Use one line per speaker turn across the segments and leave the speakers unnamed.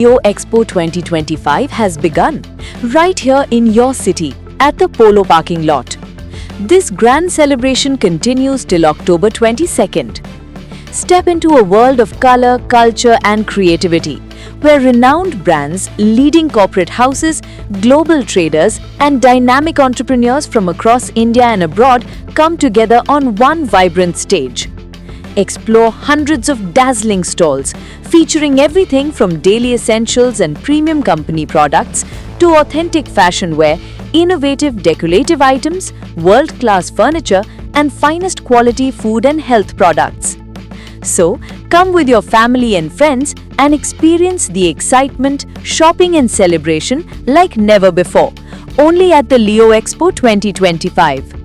Rio Expo 2025 has begun right here in your city at the Polo parking lot. This grand celebration continues till October 22nd. Step into a world of color, culture and creativity where renowned brands, leading corporate houses, global traders and dynamic entrepreneurs from across India and abroad come together on one vibrant stage. Explore hundreds of dazzling stalls featuring everything from daily essentials and premium company products to authentic fashion wear, innovative decorative items, world-class furniture and finest quality food and health products. So, come with your family and friends and experience the excitement, shopping and celebration like never before. Only at the Rio Expo 2025.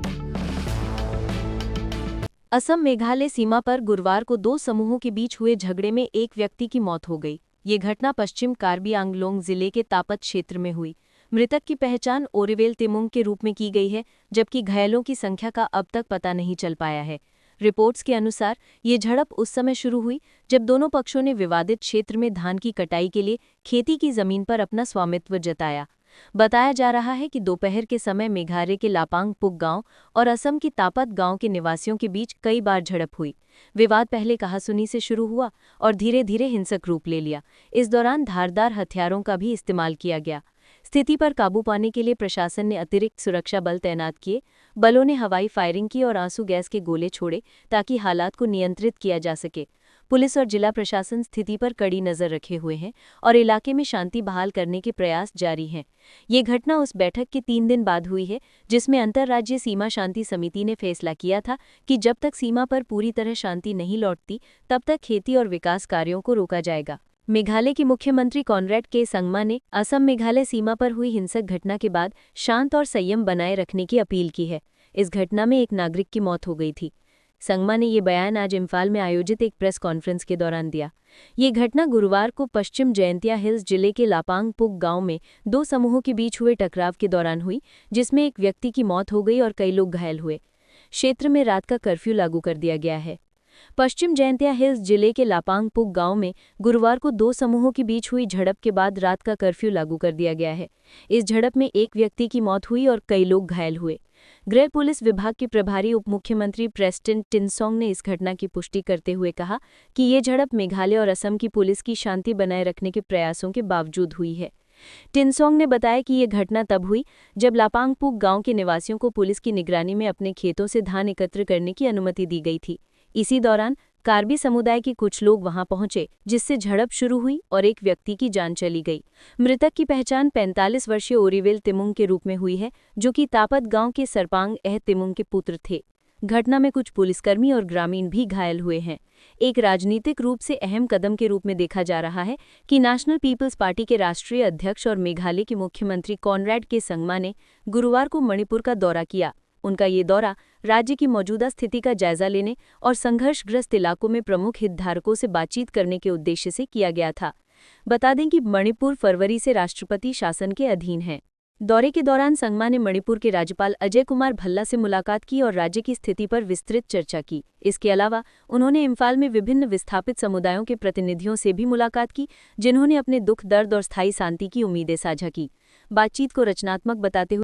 Assam Meghalaya सीमा पर गुरुवार को दो समूहों के बीच हुए झगड़े में एक व्यक्ति की मौत हो गई। ये घटना पश्चिम कार्बी आंगलोंग जिले के तापत क्षेत्र में हुई। मृतक की पहचान ओरिवेल तिमुंग के रूप में की गई है, जबकि घायलों की संख्या का अब तक पता नहीं चल पाया है। रिपोर्ट्स के अनुसार ये झड़प उस समय शुरू हुई जब दोनों पक्षों ने विवादित क्षेत्र में धान की कटाई के लिए खेती की जमीन पर अपना स्वामित्व जताया। बताया जा रहा है कि दोपहर के समय मेघालय के लापांग पुक गांव और असम की तापत गांव के निवासियों के बीच कई बार झड़प हुई। विवाद पहले कहासुनी से शुरू हुआ और धीरे धीरे हिंसक रूप ले लिया। इस दौरान धारदार हथियारों का भी इस्तेमाल किया गया। स्थिति पर काबू पाने के लिए प्रशासन ने अतिरिक्त सुरक्षा बल तैनात किए। बलों ने हवाई फायरिंग की और आंसू गैस के गोले छोड़े ताकि हालात को नियंत्रित किया जा सके। पुलिस और जिला प्रशासन स्थिति पर कड़ी नजर रखे हुए हैं और इलाके में शांति बहाल करने के प्रयास जारी हैं। ये घटना उस बैठक के 3 दिन बाद हुई है जिसमें अंतर्राज्यीय सीमा शांति समिति ने फैसला किया था कि जब तक सीमा पर पूरी तरह शांति नहीं लौटती तब तक खेती और विकास कार्यों को रोका जाएगा। मेघालय के मुख्यमंत्री कॉनरेड के संगमा ने असम मेघालय सीमा पर हुई हिंसक घटना के बाद शांत और संयम बनाए रखने की अपील की है। इस घटना में एक नागरिक की मौत हो गई थी। संगमा ने ये बयान आज इम्फाल में आयोजित एक प्रेस कॉन्फ्रेंस के दौरान दिया। ये घटना गुरुवार को पश्चिम जयंतिया हिल्स जिले के लापांग पुक गांव में दो समूहों के बीच हुए टकराव के दौरान हुई, जिसमें एक व्यक्ति की मौत हो गई और कई लोग घायल हुए। क्षेत्र में रात का कर्फ्यू लागू कर दिया गया है। पश्चिम जयंतिया हिल्स जिले के लापांग पुक गांव में गुरुवार को दो समूहों के बीच हुई झड़प के बाद रात का कर्फ्यू लागू कर दिया गया है। इस झड़प में एक व्यक्ति की मौत हुई और कई लोग घायल हुए। गृह पुलिस विभाग के प्रभारी उप मुख्यमंत्री प्रेस्टन टिनसोंग ने इस घटना की पुष्टि करते हुए कहा कि ये झड़प मेघालय और असम की पुलिस की शांति बनाए रखने के प्रयासों के बावजूद हुई है। टिनसोंग ने बताया कि ये घटना तब हुई जब लापांग पुक गांव के निवासियों को पुलिस की निगरानी में अपने खेतों से धान एकत्र करने की अनुमति दी गई थी। इसी दौरान कार्बी समुदाय के कुछ लोग वहां पहुंचे, जिससे झड़प शुरू हुई और एक व्यक्ति की जान चली गई। मृतक की पहचान 45 वर्षीय ओरिवेल तिमुंग के रूप में हुई है, जो कि तापत गांव के सरपांग तिमुंग के पुत्र थे। घटना में कुछ पुलिसकर्मी और ग्रामीण भी घायल हुए हैं। एक राजनीतिक रूप से अहम कदम के रूप में देखा जा रहा है कि नेशनल पीपल्स पार्टी के राष्ट्रीय अध्यक्ष और मेघालय के मुख्यमंत्री कॉनरेड के संगमा ने गुरुवार को मणिपुर का दौरा किया। उनका ये दौरा राज्य की मौजूदा स्थिति का जायजा लेने और संघर्षग्रस्त इलाकों में प्रमुख हितधारकों से बातचीत करने के उद्देश्य से किया गया था। बता दें कि मणिपुर फरवरी से राष्ट्रपति शासन के अधीन है। दौरे के दौरान संगमा ने मणिपुर के राज्यपाल अजय कुमार भल्ला से मुलाकात की और राज्य की स्थिति पर विस्तृत चर्चा की। इसके अलावा उन्होंने इम्फाल में विभिन्न विस्थापित समुदायों के प्रतिनिधियों से भी मुलाकात की, जिन्होंने अपने दुख, दर्द और स्थायी शांति की उम्मीदें साझा की। बातचीत को रचनात्मक बताते हुए